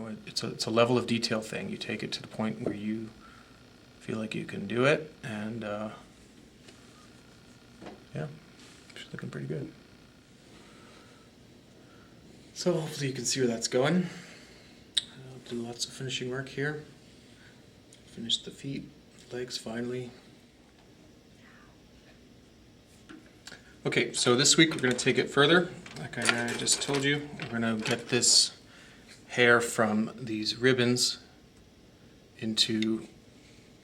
know, it's a level of detail thing. You take it to the point where you feel like you can do it, and yeah, it's looking pretty good. So hopefully you can see where that's going. I'll do lots of finishing work here. Finish the feet, legs finally. Okay, so this week we're going to take it further. Like I just told you, we're going to get this hair from these ribbons into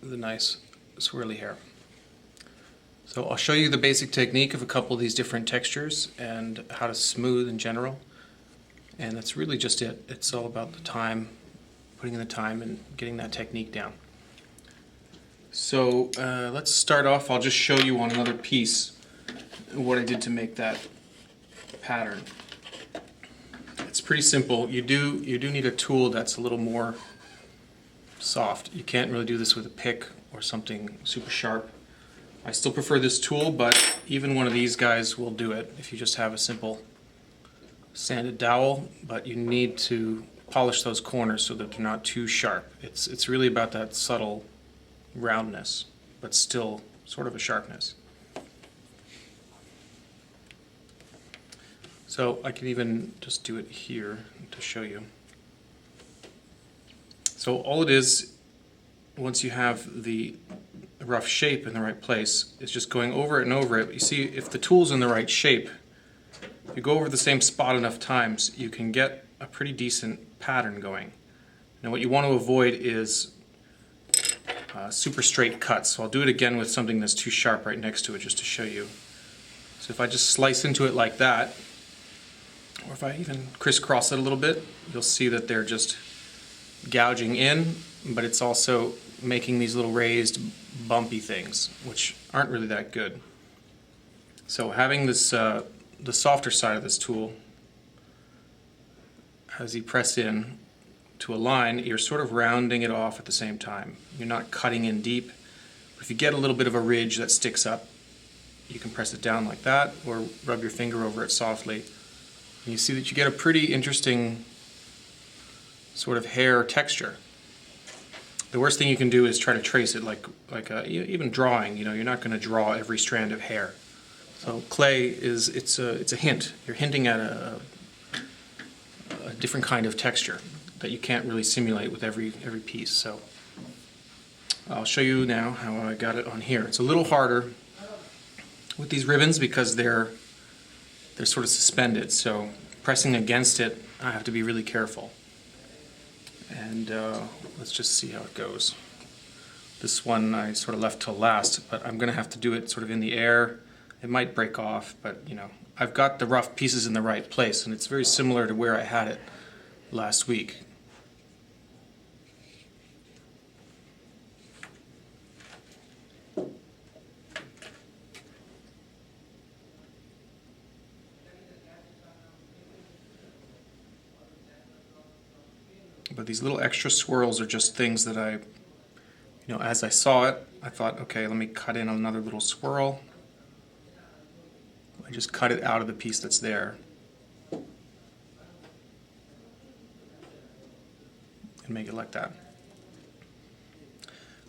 the nice swirly hair. So I'll show you the basic technique of a couple of these different textures and how to smooth in general. And that's really just it. It's all about the time, putting in the time and getting that technique down. So let's start off. I'll just show you on another piece what I did to make that pattern. It's pretty simple. You do need a tool that's a little more soft. You can't really do this with a pick or something super sharp. I still prefer this tool, but even one of these guys will do it if you just have a simple sanded dowel, but you need to polish those corners so that they're not too sharp. It's really about that subtle roundness, but still sort of a sharpness. So I can even just do it here to show you. So all it is, once you have the rough shape in the right place, is just going over it and over it. You see, if the tool's in the right shape, you go over the same spot enough times, you can get a pretty decent pattern going. Now what you want to avoid is super straight cuts. So I'll do it again with something that's too sharp right next to it just to show you. So if I just slice into it like that, or if I even crisscross it a little bit, you'll see that they're just gouging in, but it's also making these little raised bumpy things, which aren't really that good. So having this the softer side of this tool, as you press in to a line, you're sort of rounding it off at the same time. You're not cutting in deep. But if you get a little bit of a ridge that sticks up, you can press it down like that or rub your finger over it softly. And you see that you get a pretty interesting sort of hair texture. The worst thing you can do is try to trace it like even drawing. You know, you're not going to draw every strand of hair. So clay it's a hint. You're hinting at a different kind of texture that you can't really simulate with every piece. So I'll show you now how I got it on here. It's a little harder with these ribbons because they're sort of suspended. So pressing against it, I have to be really careful. And let's just see how it goes. This one I sort of left till last, but I'm going to have to do it sort of in the air. It might break off, but you know, I've got the rough pieces in the right place, and it's very similar to where I had it last week. But these little extra swirls are just things that as I saw it, I thought, okay, let me cut in another little swirl. I just cut it out of the piece that's there. And make it like that.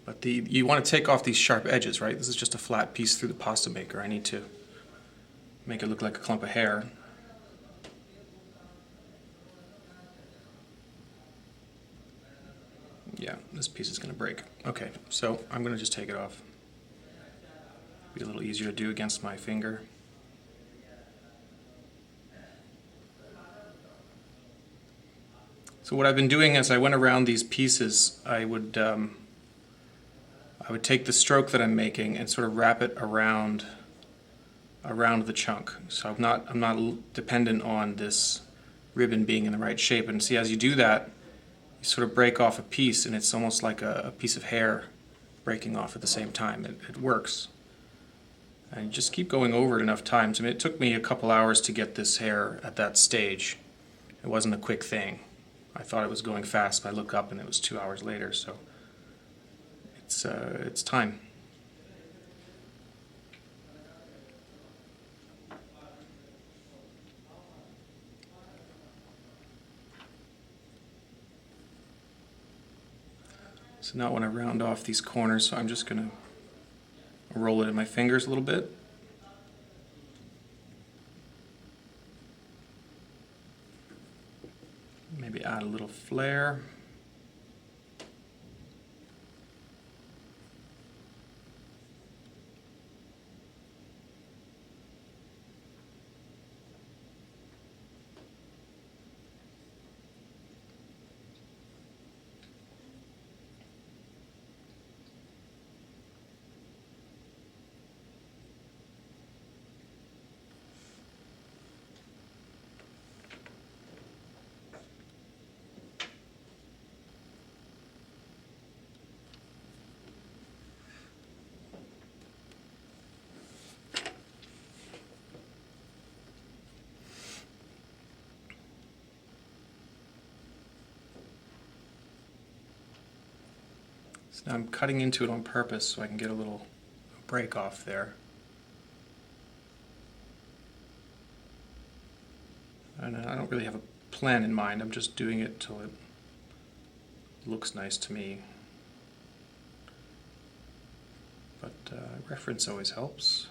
But you want to take off these sharp edges, right? This is just a flat piece through the pasta maker. I need to make it look like a clump of hair. Yeah, this piece is going to break. Okay, so I'm going to just take it off. Be a little easier to do against my finger. So what I've been doing as I went around these pieces, I would take the stroke that I'm making and sort of wrap it around the chunk. So I'm not dependent on this ribbon being in the right shape. And see, as you do that, you sort of break off a piece, and it's almost like a piece of hair breaking off at the same time. It works. And you just keep going over it enough times. I mean, it took me a couple hours to get this hair at that stage. It wasn't a quick thing. I thought it was going fast, but I look up and it was 2 hours later, so it's time. So now I want to round off these corners, so I'm just going to roll it in my fingers a little bit. Maybe add a little flare. So now I'm cutting into it on purpose so I can get a little break off there. And I don't really have a plan in mind, I'm just doing it till it looks nice to me. But reference always helps.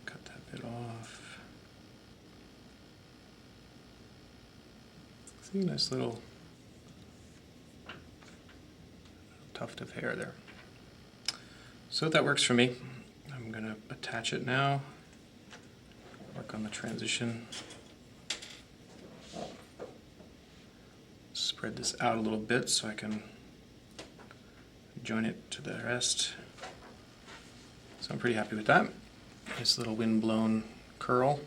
Cut that bit off. See, nice little tuft of hair there. So that works for me. I'm going to attach it now, work on the transition. Spread this out a little bit so I can join it to the rest. So I'm pretty happy with that. Nice little wind-blown curl.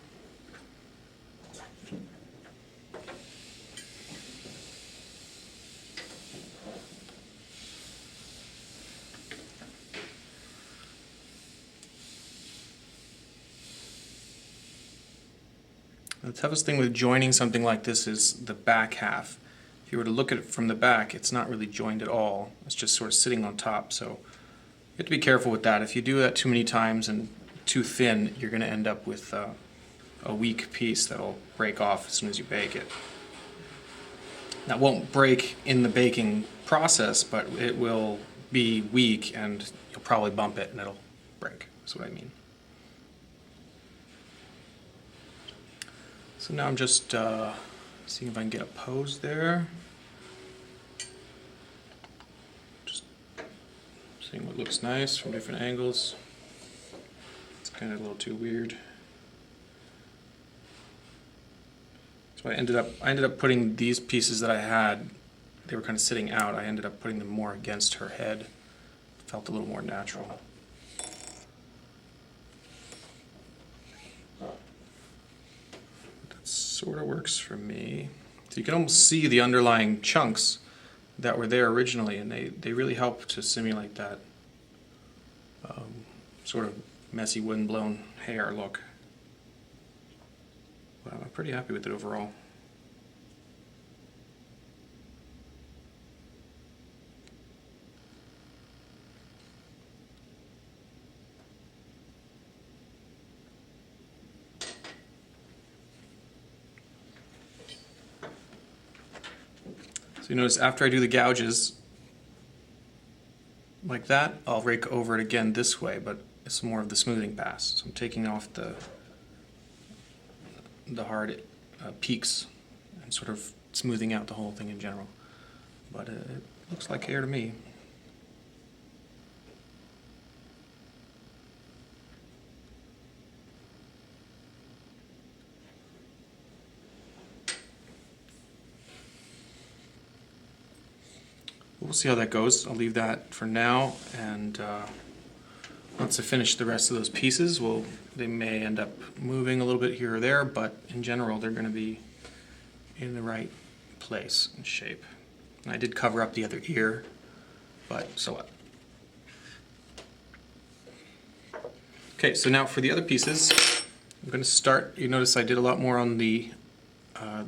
The toughest thing with joining something like this is the back half. If you were to look at it from the back, it's not really joined at all. It's just sort of sitting on top. So you have to be careful with that. If you do that too many times and too thin, you're going to end up with a weak piece that'll break off as soon as you bake it. That won't break in the baking process, but it will be weak and you'll probably bump it and it'll break. That's what I mean. So now I'm just seeing if I can get a pose there. Just seeing what looks nice from different angles. It's kind of a little too weird. So I ended up putting these pieces that I had, they were kind of sitting out, I ended up putting them more against her head. Felt a little more natural. Sort of works for me. So you can almost see the underlying chunks that were there originally, and they really help to simulate that sort of messy wind-blown hair look. But I'm pretty happy with it overall. So you notice after I do the gouges like that, I'll rake over it again this way, but it's more of the smoothing pass. So I'm taking off the hard peaks and sort of smoothing out the whole thing in general. But it looks like hair to me. We'll see how that goes. I'll leave that for now, and once I finish the rest of those pieces, they may end up moving a little bit here or there, but in general they're going to be in the right place and shape. And I did cover up the other ear, but so what? Okay, so now for the other pieces, I'm going to start. You notice I did a lot more on the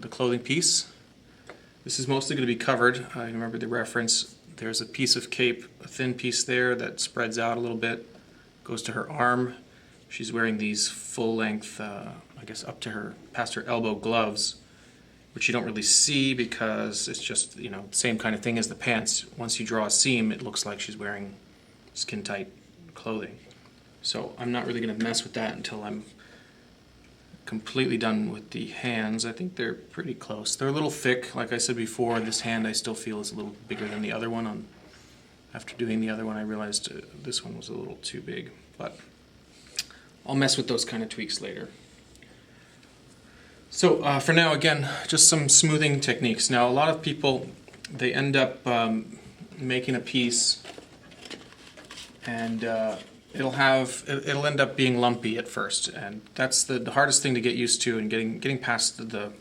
clothing piece. This is mostly going to be covered. I remember the reference. There's a piece of cape, a thin piece there that spreads out a little bit, goes to her arm, She's wearing these full-length, I guess up to her, past her elbow gloves, which you don't really see because it's just, you know, same kind of thing as the pants. Once you draw a seam, it looks like she's wearing skin-tight clothing. So I'm not really going to mess with that until I'm completely done with the hands. I think they're pretty close. They're a little thick, like I said before. This hand I still feel is a little bigger than the other one. After doing the other one, I realized this one was a little too big, but I'll mess with those kind of tweaks later. So for now, again, just some smoothing techniques. Now, a lot of people, they end up making a piece, and it'll end up being lumpy at first, and that's the hardest thing to get used to. And getting past the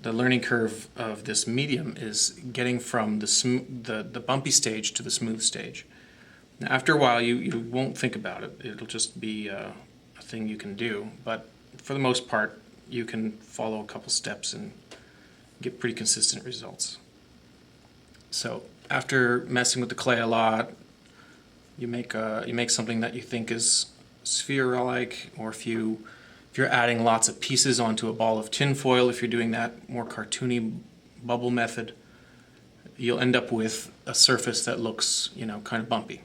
learning curve of this medium is getting from the bumpy stage to the smooth stage. Now, after a while, you won't think about it. It'll just be a thing you can do. But for the most part, you can follow a couple steps and get pretty consistent results. So after messing with the clay a lot, you make something that you think is sphere-like, or if you're adding lots of pieces onto a ball of tin foil, if you're doing that more cartoony bubble method, you'll end up with a surface that looks, you know, kind of bumpy,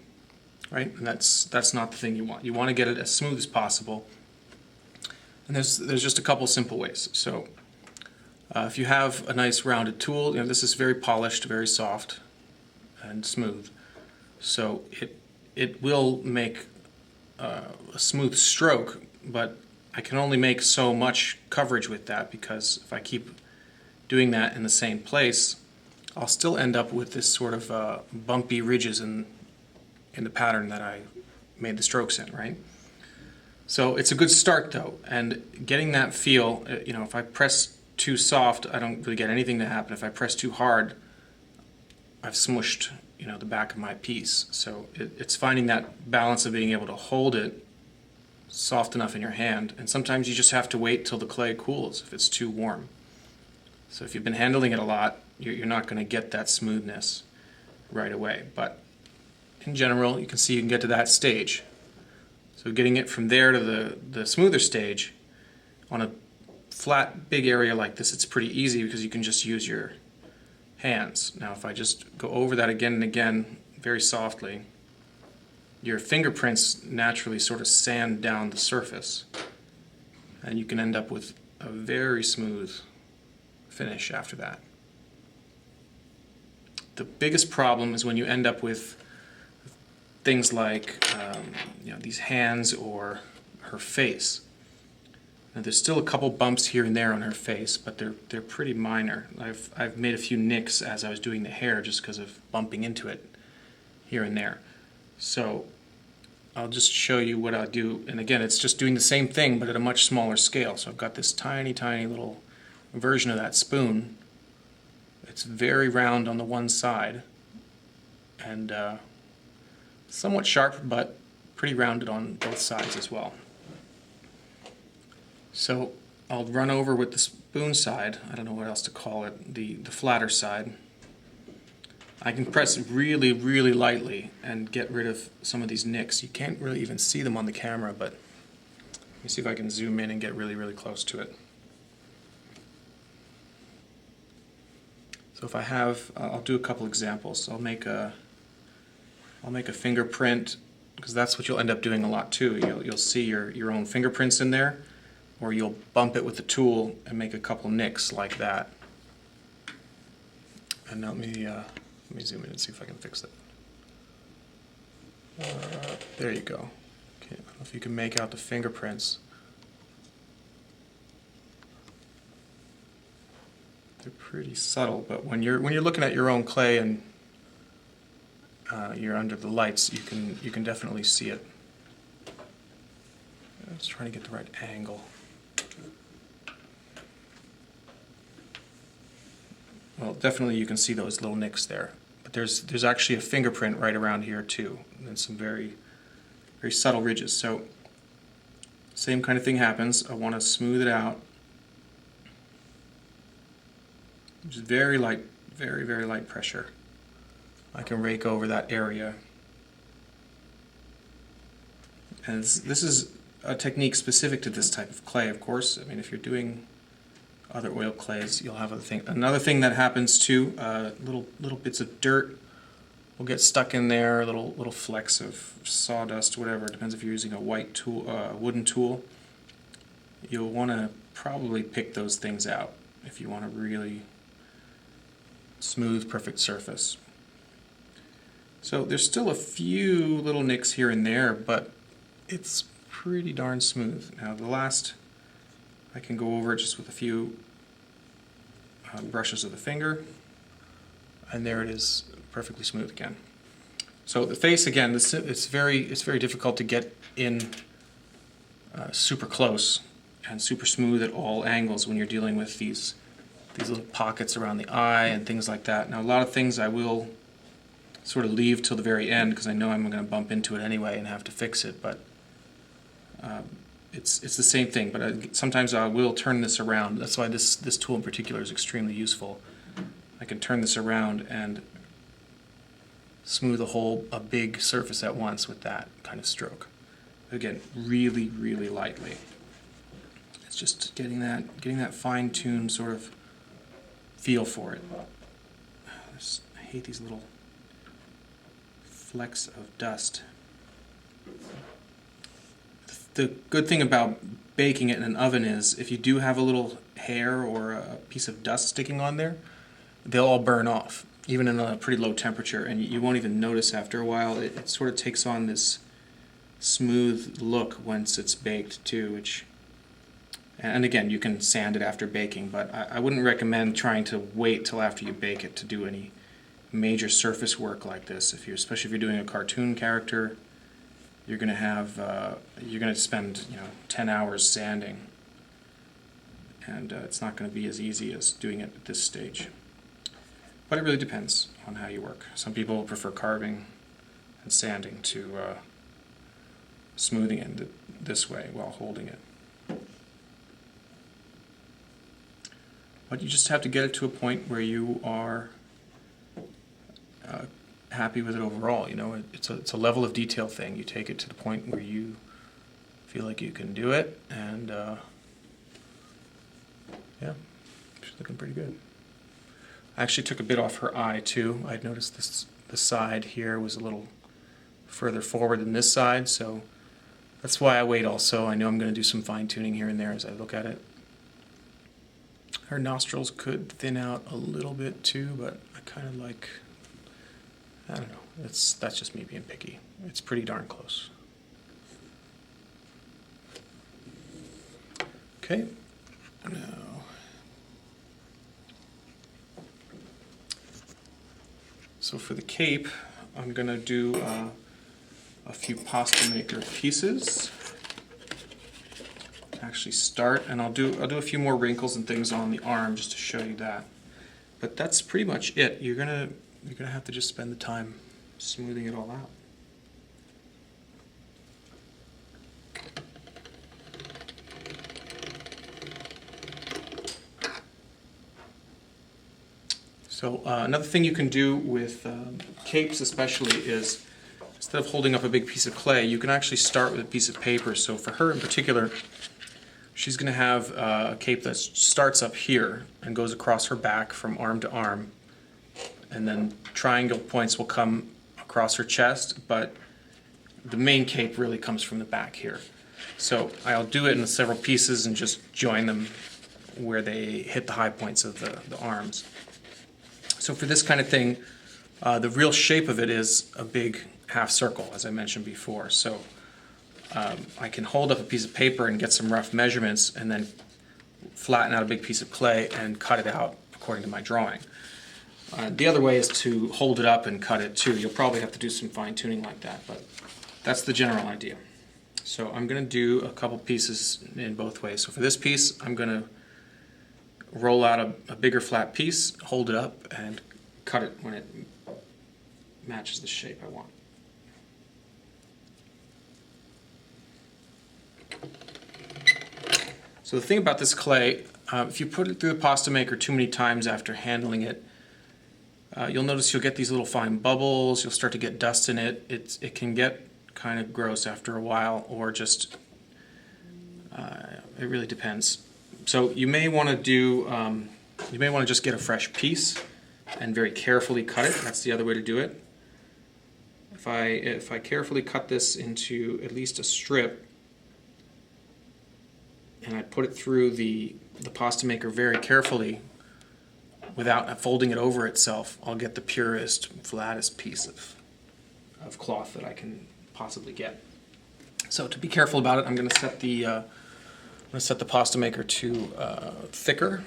right? And that's not the thing you want. You want to get it as smooth as possible. And there's just a couple simple ways. So if you have a nice rounded tool, you know, this is very polished, very soft and smooth. So it will make a smooth stroke, but I can only make so much coverage with that, because if I keep doing that in the same place, I'll still end up with this sort of bumpy ridges in the pattern that I made the strokes in, right? So it's a good start though, and getting that feel, you know, if I press too soft, I don't really get anything to happen. If I press too hard, I've smushed, you know, the back of my piece. So it's finding that balance of being able to hold it soft enough in your hand, and sometimes you just have to wait till the clay cools if it's too warm. So if you've been handling it a lot, you're not going to get that smoothness right away. But in general, you can see you can get to that stage. So getting it from there to the smoother stage, on a flat, big area like this, it's pretty easy because you can just use your hands. Now if I just go over that again and again, very softly, your fingerprints naturally sort of sand down the surface, and you can end up with a very smooth finish after that. The biggest problem is when you end up with things like you know, these hands or her face. Now, there's still a couple bumps here and there on her face, but they're pretty minor. I've made a few nicks as I was doing the hair just because of bumping into it here and there. So I'll just show you what I do, and again, it's just doing the same thing but at a much smaller scale. So I've got this tiny little version of that spoon. It's very round on the one side and somewhat sharp, but pretty rounded on both sides as well. So I'll run over with the spoon side, I don't know what else to call it, the flatter side. I can press really lightly and get rid of some of these nicks. You can't really even see them on the camera, but let me see if I can zoom in and get really close to it. So if I have, I'll do a couple examples. I'll make a fingerprint, because that's what you'll end up doing a lot too. You'll see your own fingerprints in there, or you'll bump it with the tool and make a couple nicks like that. And now let me zoom in and see if I can fix it. There you go. Okay, I don't know if you can make out the fingerprints. They're pretty subtle, but when you're looking at your own clay and you're under the lights, you can definitely see it. I'm just trying to get the right angle. Well, definitely you can see those little nicks there. But there's actually a fingerprint right around here too, and some very subtle ridges. So same kind of thing happens. I want to smooth it out. Just very light, very light pressure. I can rake over that area And this is a technique specific to this type of clay, of course. I mean, if you're doing other oil clays, you'll have other things. Another thing that happens too, little bits of dirt will get stuck in there, little flecks of sawdust, whatever. It depends if you're using a white tool, wooden tool. You'll want to probably pick those things out if you want a really smooth, perfect surface. So there's still a few little nicks here and there, but it's pretty darn smooth. Now the last, I can go over it just with a few brushes of the finger, and there it is, perfectly smooth again. So the face, again, it's very difficult to get in super close and super smooth at all angles when you're dealing with these little pockets around the eye and things like that. Now a lot of things I will sort of leave till the very end because I know I'm going to bump into it anyway and have to fix it, but it's the same thing. But sometimes I will turn this around. That's why this tool in particular is extremely useful. I can turn this around and smooth a big surface at once with that kind of stroke. Again, really, really lightly. It's just getting that fine-tuned sort of feel for it. I hate these little flecks of dust. The good thing about baking it in an oven is if you do have a little hair or a piece of dust sticking on there, they'll all burn off, even in a pretty low temperature, and you won't even notice after a while. It sort of takes on this smooth look once it's baked too, and again, you can sand it after baking, but I wouldn't recommend trying to wait till after you bake it to do any major surface work like this. Especially if you're doing a cartoon character, you're going to spend 10 hours sanding, and it's not going to be as easy as doing it at this stage. But it really depends on how you work. Some people prefer carving and sanding to smoothing it this way while holding it. But you just have to get it to a point where you are happy with it overall. It's a level of detail thing. You take it to the point where you feel like you can do it, and yeah, she's looking pretty good. I actually took a bit off her eye too. I'd noticed the side here was a little further forward than this side, so that's why I wait also. I know I'm going to do some fine-tuning here and there as I look at it. Her nostrils could thin out a little bit too, but I kind of like, I don't know, that's just me being picky. It's pretty darn close. Okay, now, so for the cape, I'm going to do a few pasta maker pieces. Actually start, and I'll do a few more wrinkles and things on the arm just to show you that. But that's pretty much it. You're gonna have to just spend the time smoothing it all out. So another thing you can do with capes especially is, instead of holding up a big piece of clay, you can actually start with a piece of paper. So for her in particular, she's going to have a cape that starts up here and goes across her back from arm to arm, and then triangle points will come across her chest, but the main cape really comes from the back here. So I'll do it in several pieces and just join them where they hit the high points of the arms. So for this kind of thing, the real shape of it is a big half circle, as I mentioned before. So I can hold up a piece of paper and get some rough measurements and then flatten out a big piece of clay and cut it out according to my drawing. The other way is to hold it up and cut it too. You'll probably have to do some fine tuning like that, but that's the general idea. So I'm going to do a couple pieces in both ways. So for this piece, I'm going to roll out a bigger flat piece, hold it up, and cut it when it matches the shape I want. So the thing about this clay, if you put it through the pasta maker too many times after handling it, you'll notice you'll get these little fine bubbles, you'll start to get dust in it. It can get kind of gross after a while, or just it really depends. So you may want to do you may want to just get a fresh piece and very carefully cut it. That's the other way to do it. If I carefully cut this into at least a strip, and I put it through the pasta maker very carefully without folding it over itself, I'll get the purest, flattest piece of cloth that I can possibly get. So to be careful about it, I'm going to set the pasta maker to thicker.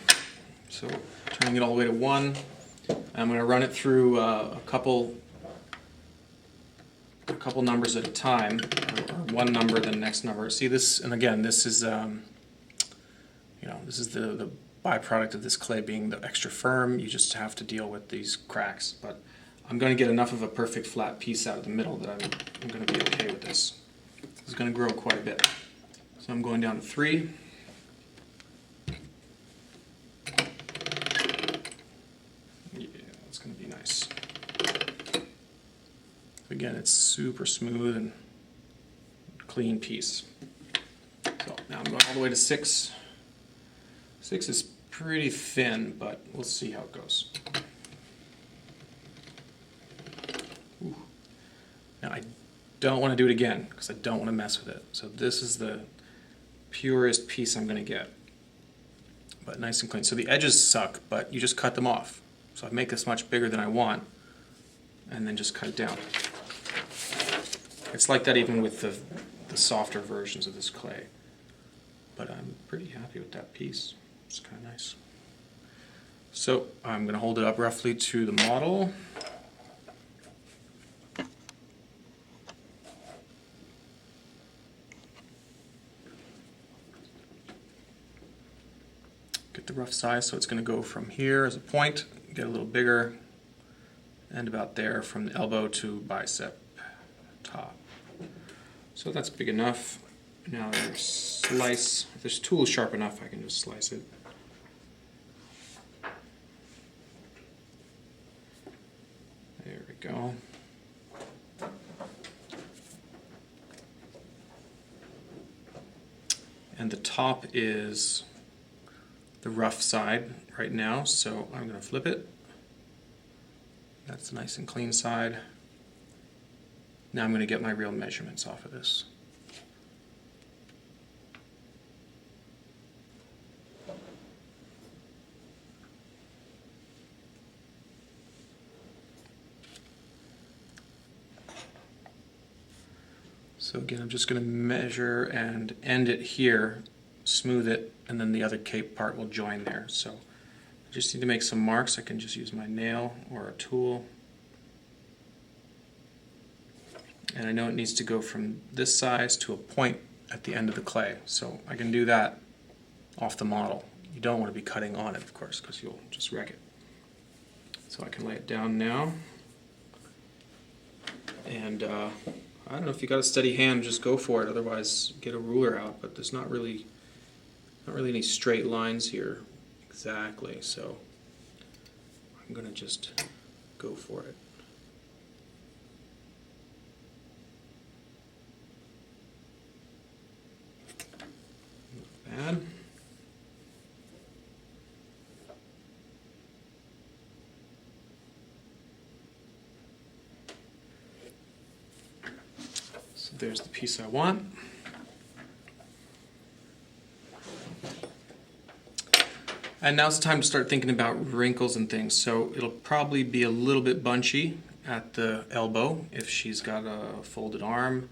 So turning it all the way to 1. I'm going to run it through a couple numbers at a time, or one number then the next number. See this, and again, this is this is the byproduct of this clay being the extra firm. You just have to deal with these cracks. But I'm going to get enough of a perfect flat piece out of the middle that I'm going to be okay with this. This is going to grow quite a bit. So I'm going down to 3. Yeah, that's going to be nice. Again, it's super smooth and clean piece. So now I'm going all the way to 6. 6 is pretty thin, but we'll see how it goes. Ooh. Now I don't want to do it again because I don't want to mess with it. So this is the purest piece I'm going to get, but nice and clean. So the edges suck, but you just cut them off. So I make this much bigger than I want, and then just cut it down. It's like that even with the softer versions of this clay. But I'm pretty happy with that piece. It's kind of nice. So I'm going to hold it up roughly to the model. Get the rough size, so it's going to go from here as a point, get a little bigger, and about there from the elbow to bicep top. So that's big enough. Now slice, if this tool is sharp enough, I can just slice it. There we go. And the top is the rough side right now, so I'm going to flip it. That's the nice and clean side. Now I'm going to get my real measurements off of this. So again, I'm just going to measure and end it here, smooth it, and then the other cape part will join there. So I just need to make some marks. I can just use my nail or a tool. And I know it needs to go from this size to a point at the end of the clay. So I can do that off the model. You don't want to be cutting on it, of course, because you'll just wreck it. So I can lay it down now. And I don't know, if you got a steady hand, just go for it. Otherwise, get a ruler out. But there's not really any straight lines here exactly. So I'm going to just go for it. Not bad. So there's the piece I want. And now's the time to start thinking about wrinkles and things. So it'll probably be a little bit bunchy at the elbow if she's got a folded arm,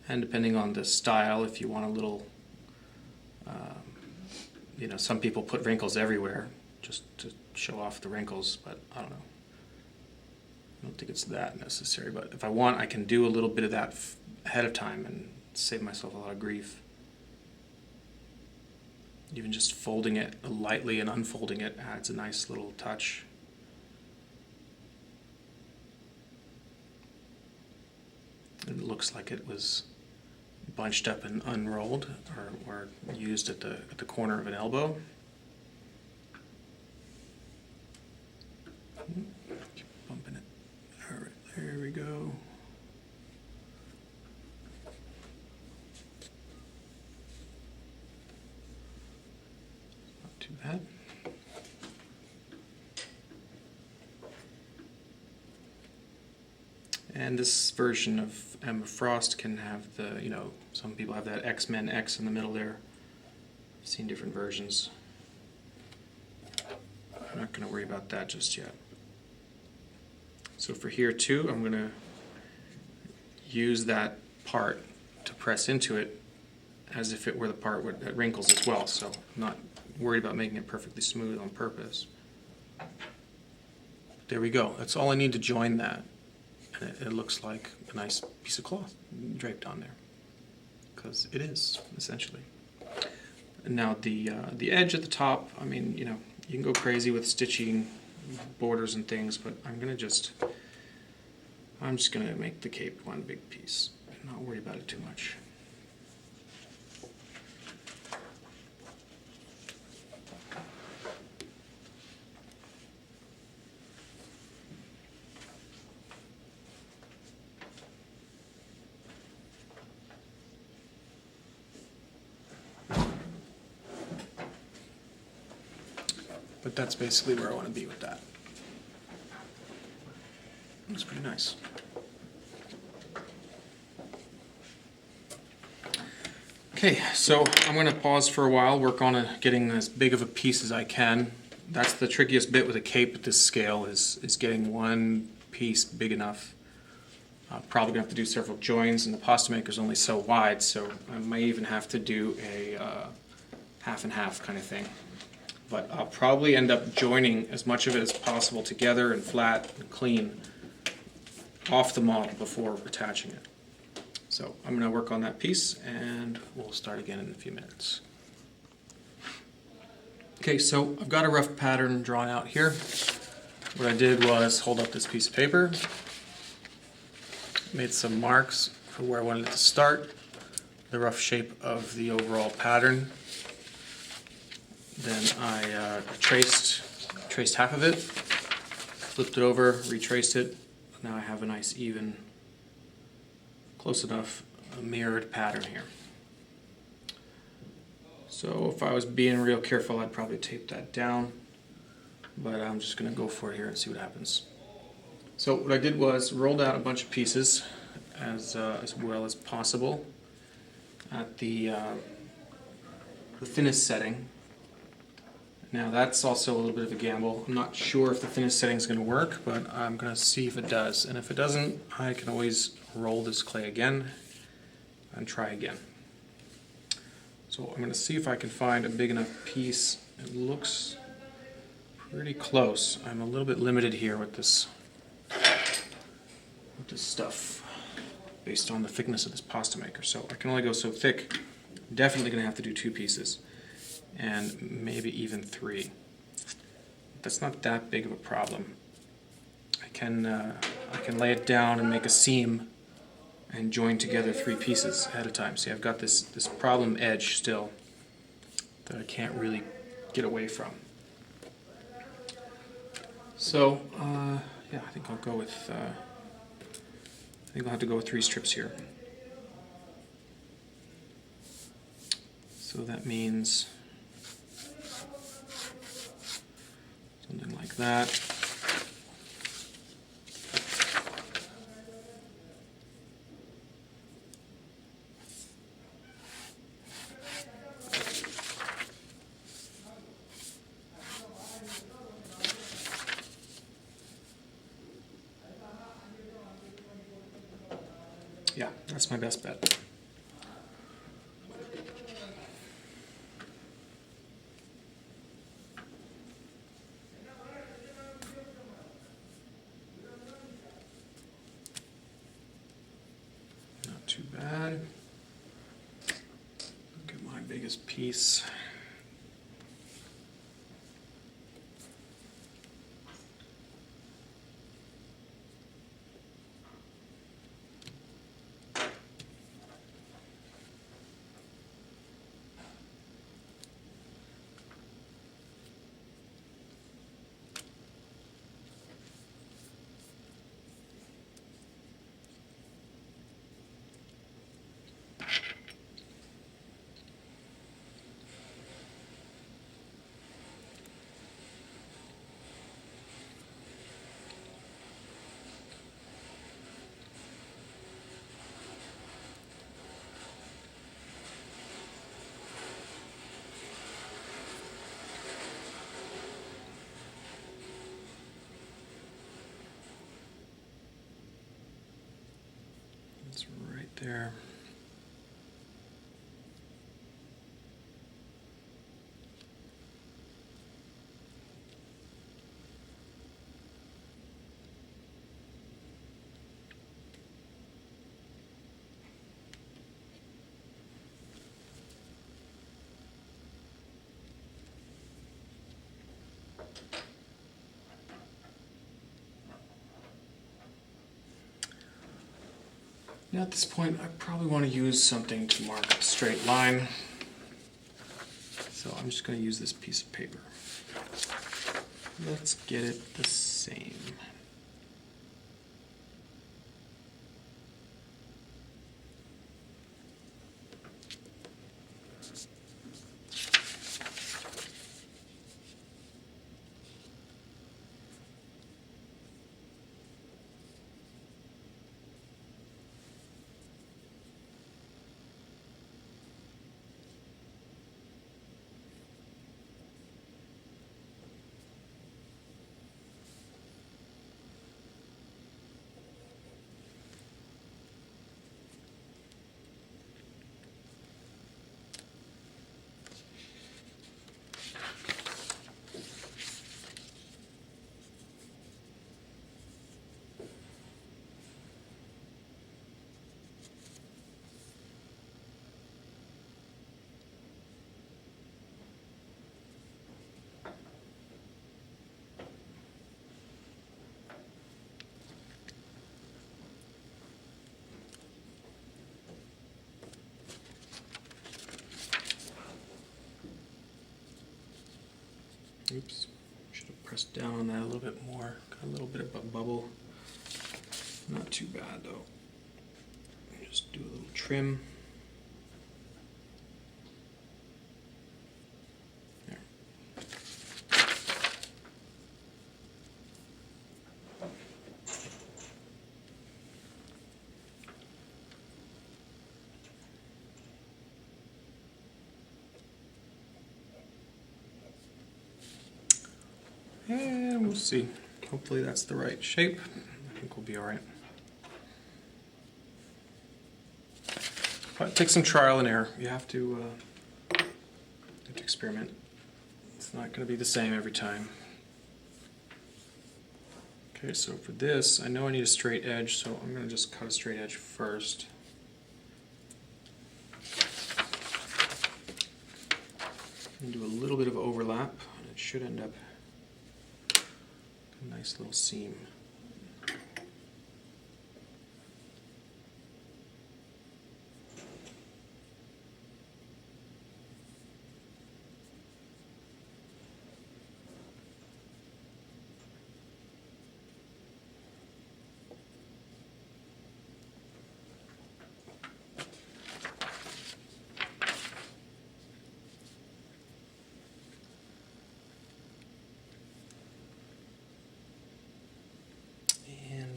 and depending on the style, if you want a little, you know, some people put wrinkles everywhere just to show off the wrinkles, but I don't know. I don't think it's that necessary, but if I want, I can do a little bit of that ahead of time and save myself a lot of grief. Even just folding it lightly and unfolding it adds a nice little touch. It looks like it was bunched up and unrolled, or used at the corner of an elbow. Keep bumping it. All right, there we go. pad. And this version of Emma Frost can have the, you know, some people have that X-Men X in the middle there. I've seen different versions. I'm not going to worry about that just yet. So for here too, I'm going to use that part to press into it as if it were the part that wrinkles as well. So I'm not worried about making it perfectly smooth on purpose. There we go. That's all I need to join that. And it looks like a nice piece of cloth draped on there, because it is, essentially. And now the edge at the top, I mean, you know, you can go crazy with stitching borders and things, but I'm just gonna make the cape one big piece and not worry about it too much. But that's basically where I want to be with that. Looks pretty nice. Okay, so I'm going to pause for a while, work on getting as big of a piece as I can. That's the trickiest bit with a cape at this scale, is getting one piece big enough. I'm probably going to have to do several joins, and the pasta maker is only so wide, so I might even have to do a half and half kind of thing. But I'll probably end up joining as much of it as possible together and flat and clean off the model before attaching it. So I'm going to work on that piece and we'll start again in a few minutes. Okay, so I've got a rough pattern drawn out here. What I did was hold up this piece of paper, made some marks for where I wanted it to start, the rough shape of the overall pattern. Then I traced half of it, flipped it over, retraced it. Now I have a nice even, close enough, mirrored pattern here. So if I was being real careful, I'd probably tape that down, but I'm just going to go for it here and see what happens. So what I did was rolled out a bunch of pieces as well as possible at the thinnest setting. Now that's also a little bit of a gamble. I'm not sure if the thinnest setting is going to work, but I'm going to see if it does. And if it doesn't, I can always roll this clay again and try again. So I'm going to see if I can find a big enough piece. It looks pretty close. I'm a little bit limited here with this stuff based on the thickness of this pasta maker. So I can only go so thick. I'm definitely going to have to do 2 pieces. And maybe even 3. That's not that big of a problem. I can lay it down and make a seam and join together 3 pieces ahead of time. See, I've got this problem edge still that I can't really get away from. So yeah, I think I'll go with. I think I'll have to go with 3 strips here. So that means something like that. Yeah, that's my best bet. Too bad. Look at my biggest piece. there. Now at this point, I probably want to use something to mark a straight line. So I'm just going to use this piece of paper. Let's get it the same. Oops, should have pressed down on that a little bit more. Got a little bit of a bubble. Not too bad though. Just do a little trim. There. And we'll see. Hopefully that's the right shape. I think we'll be all right. But take some trial and error. You have to experiment. It's not going to be the same every time. Okay, so for this, I know I need a straight edge, so I'm going to just cut a straight edge first. And do a little bit of overlap, and it should end up a nice little seam.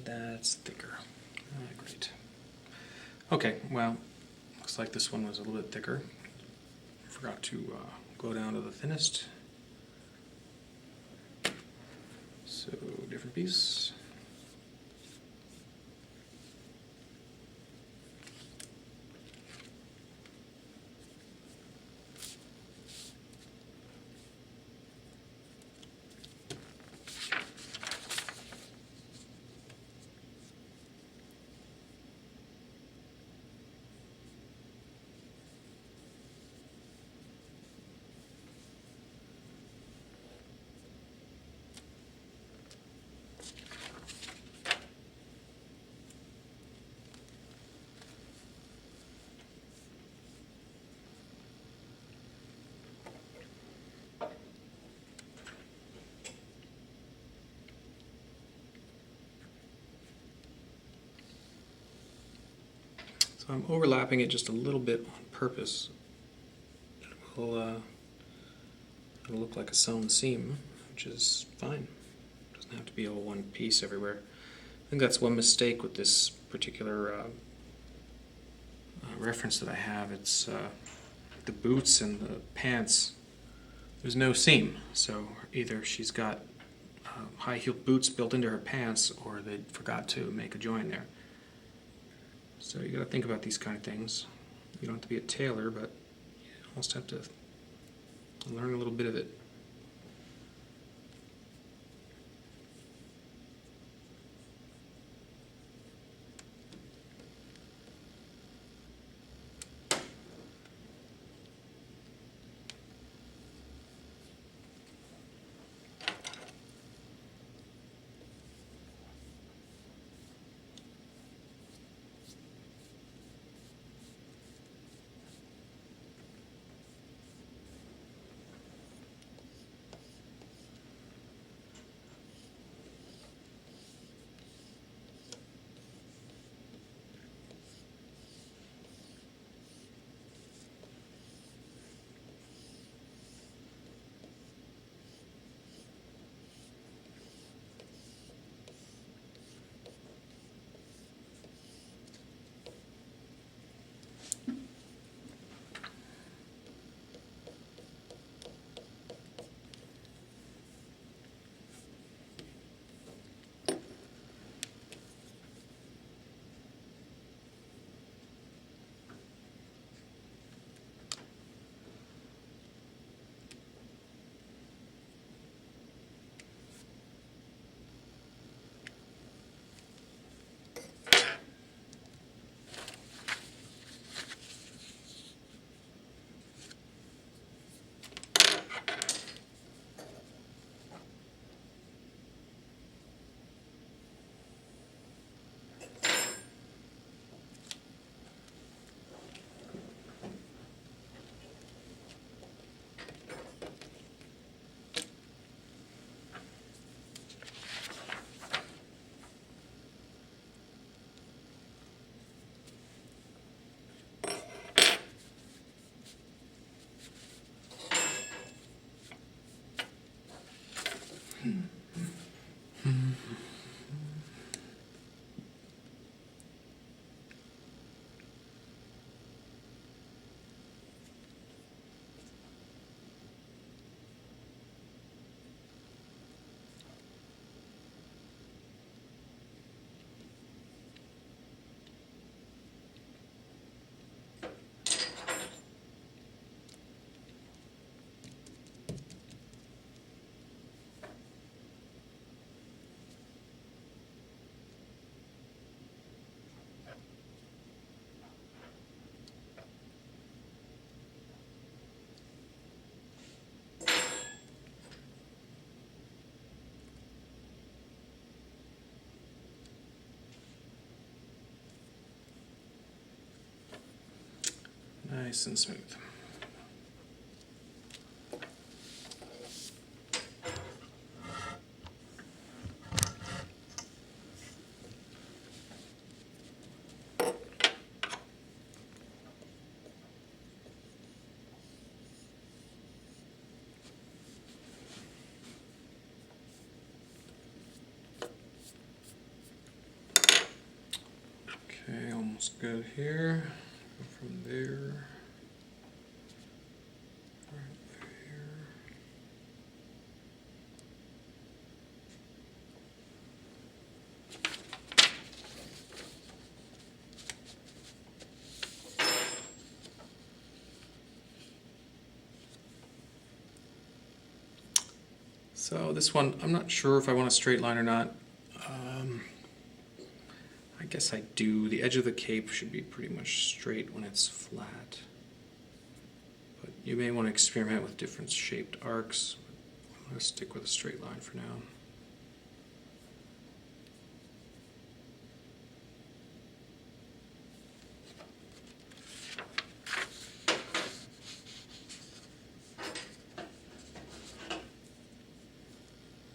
That's thicker. Great. Okay, well, looks like this one was a little bit thicker. Forgot to go down to the thinnest. So, different piece. So I'm overlapping it just a little bit on purpose. It'll look like a sewn seam, which is fine. It doesn't have to be all one piece everywhere. I think that's one mistake with this particular reference that I have. It's the boots and the pants. There's no seam, so either she's got high-heeled boots built into her pants, or they forgot to make a join there. So you got to think about these kind of things. You don't have to be a tailor, but you almost have to learn a little bit of it. Nice and smooth. Okay, almost good here. Go from there. Right there. So this one, I'm not sure if I want a straight line or not. I guess I do. The edge of the cape should be pretty much straight when it's flat. But you may want to experiment with different shaped arcs. I'm going to stick with a straight line for now.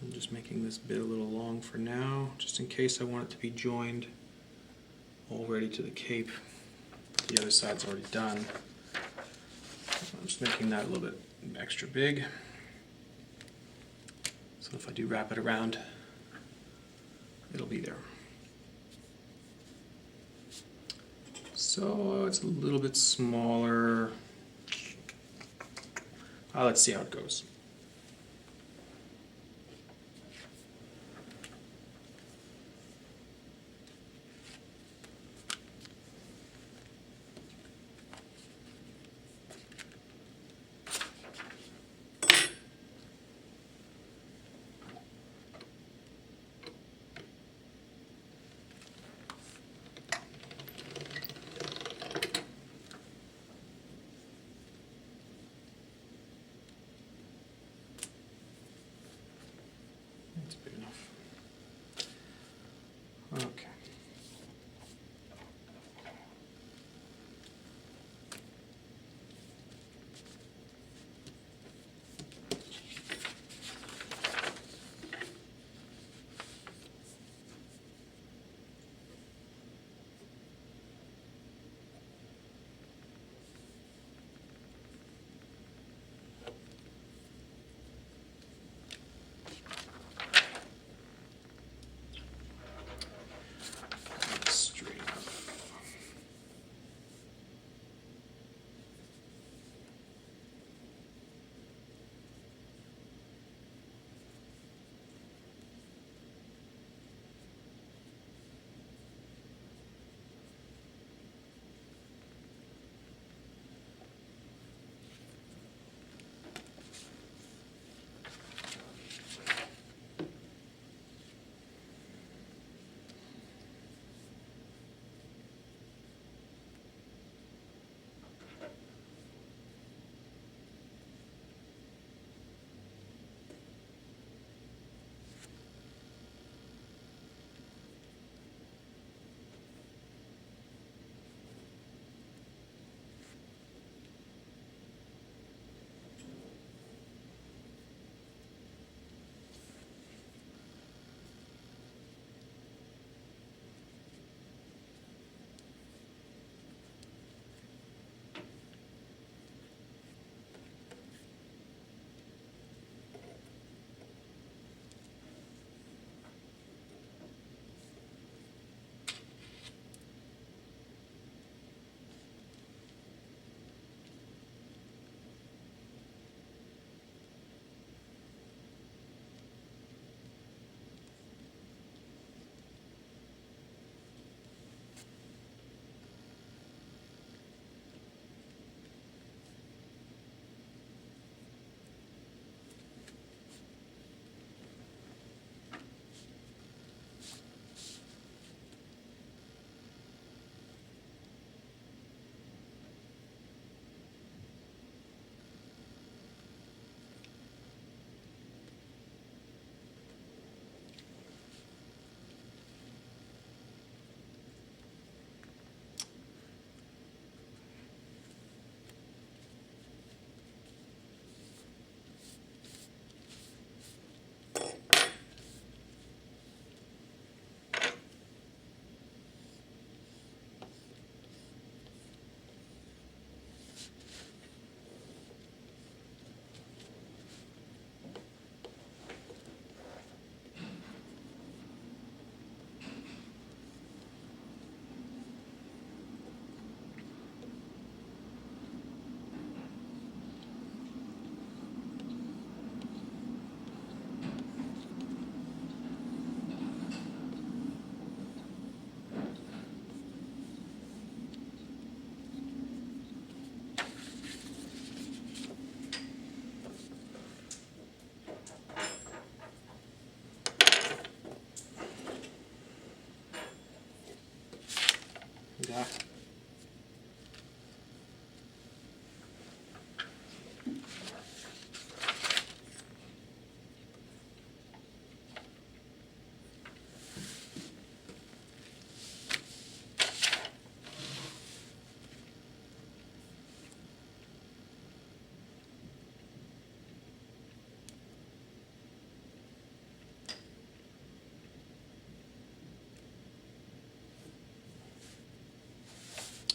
I'm just making this bit a little long for now, just in case I want it to be joined all ready to the cape. The other side's already done. I'm just making that a little bit extra big. So if I do wrap it around, it'll be there. So it's a little bit smaller. Let's see how it goes. Ah.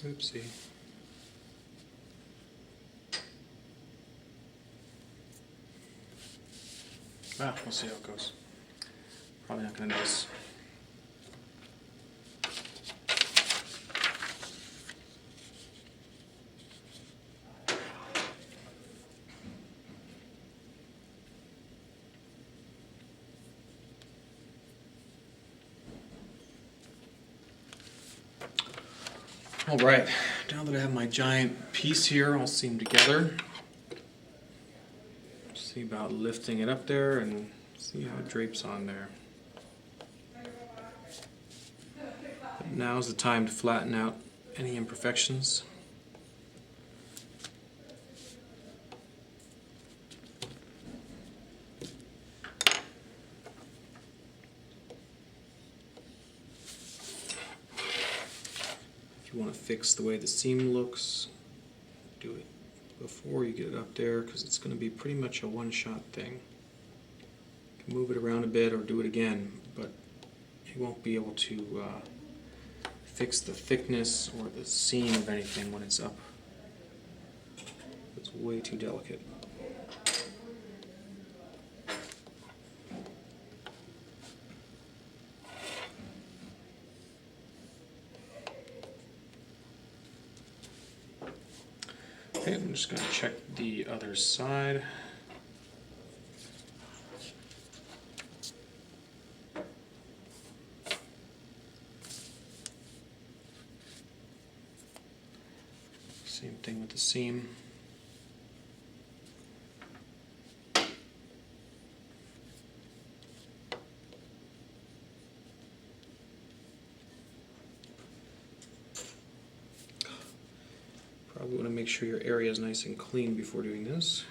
Oopsie. Ah, we'll see how it goes. Probably not going to notice. All right, now that I have my giant piece here all seamed together, see about lifting it up there and see how it drapes on there. But now's the time to flatten out any imperfections. If you want to fix the way the seam looks, do it before you get it up there, because it's going to be pretty much a one-shot thing. You can move it around a bit or do it again, but you won't be able to fix the thickness or the seam of anything when it's up. It's way too delicate. Okay, I'm just going to check the other side. Same thing with the seam. Probably want to make sure your area is nice and clean before doing this.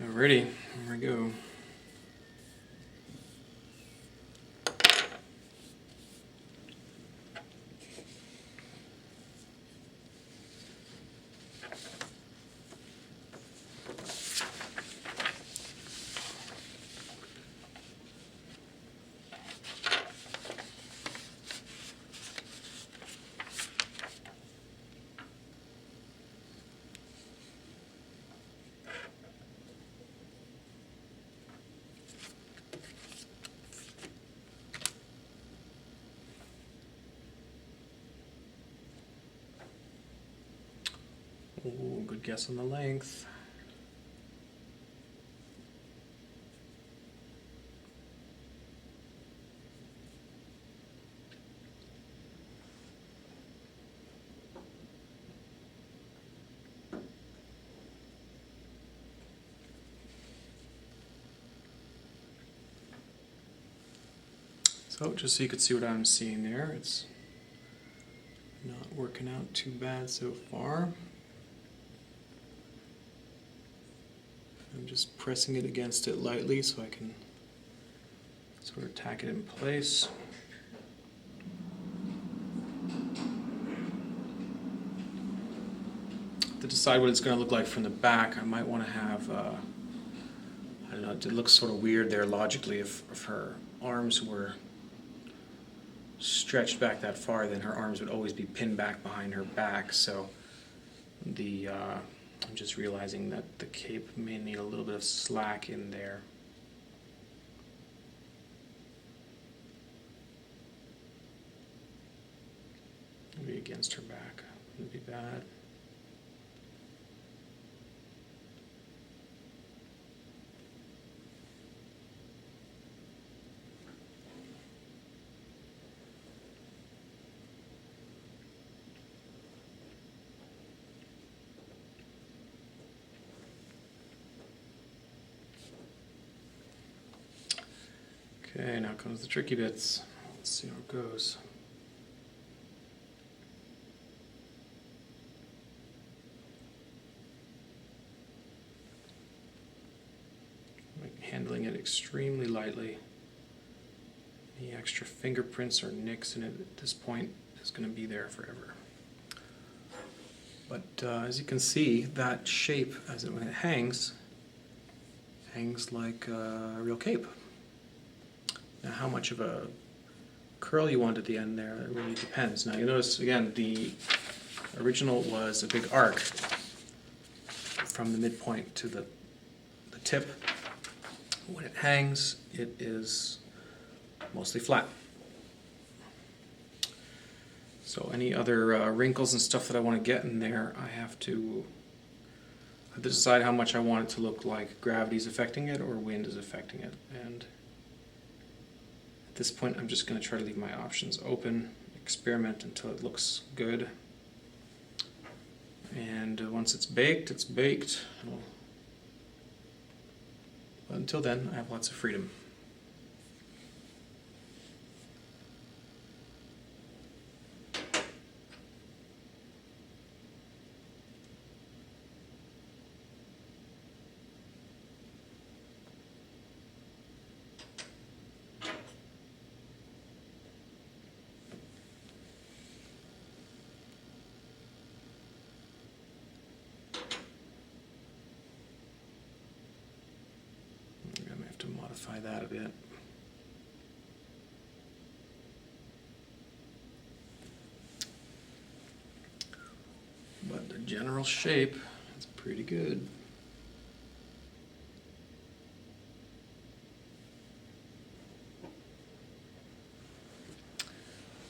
Alrighty, here we go. good guess on the length. So just so you could see what I'm seeing there, it's not working out too bad so far. I'm just pressing it against it lightly so I can sort of tack it in place. To decide what it's going to look like from the back, I might want to have, I don't know, it looks sort of weird there logically if her arms were stretched back that far, then her arms would always be pinned back behind her back. So I'm just realizing that the cape may need a little bit of slack in there. Maybe against her back wouldn't be bad. Okay, now comes the tricky bits. Let's see how it goes. Handling it extremely lightly. Any extra fingerprints or nicks in it at this point is going to be there forever. But as you can see, that shape, when it hangs like a real cape. Now, how much of a curl you want at the end there, it really depends. Now, you notice, again, the original was a big arc from the midpoint to the tip. When it hangs, it is mostly flat. So any other wrinkles and stuff that I want to get in there, I have to decide how much I want it to look like gravity's affecting it or wind is affecting it. And at this point, I'm just going to try to leave my options open, experiment until it looks good. And once it's baked, it's baked. But until then, I have lots of freedom. Modify that a bit. But the general shape is pretty good.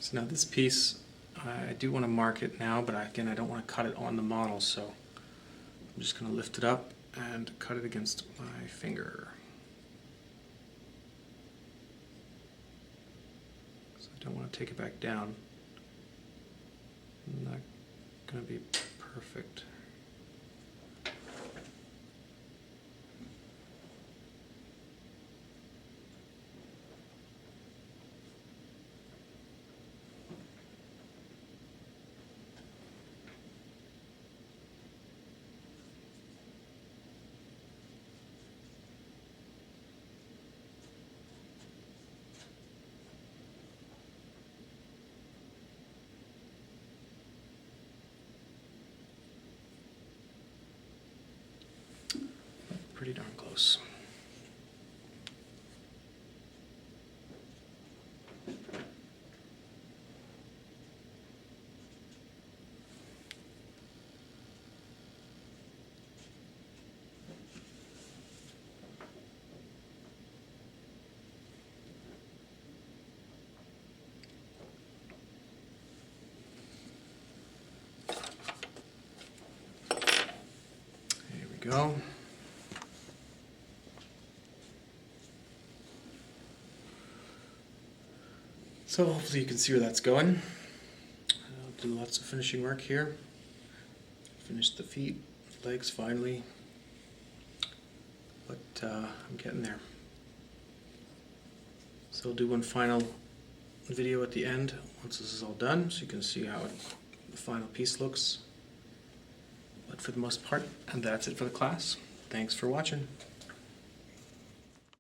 So now this piece, I do want to mark it now, but again, I don't want to cut it on the model, so I'm just going to lift it up and cut it against my finger. I don't want to take it back down. Not going to be perfect. Pretty darn close. we go. So hopefully you can see where that's going. I'll do lots of finishing work here. Finished the feet, legs finally, but I'm getting there. So I'll do one final video at the end once this is all done, so you can see how the final piece looks. But for the most part, and that's it for the class. Thanks for watching.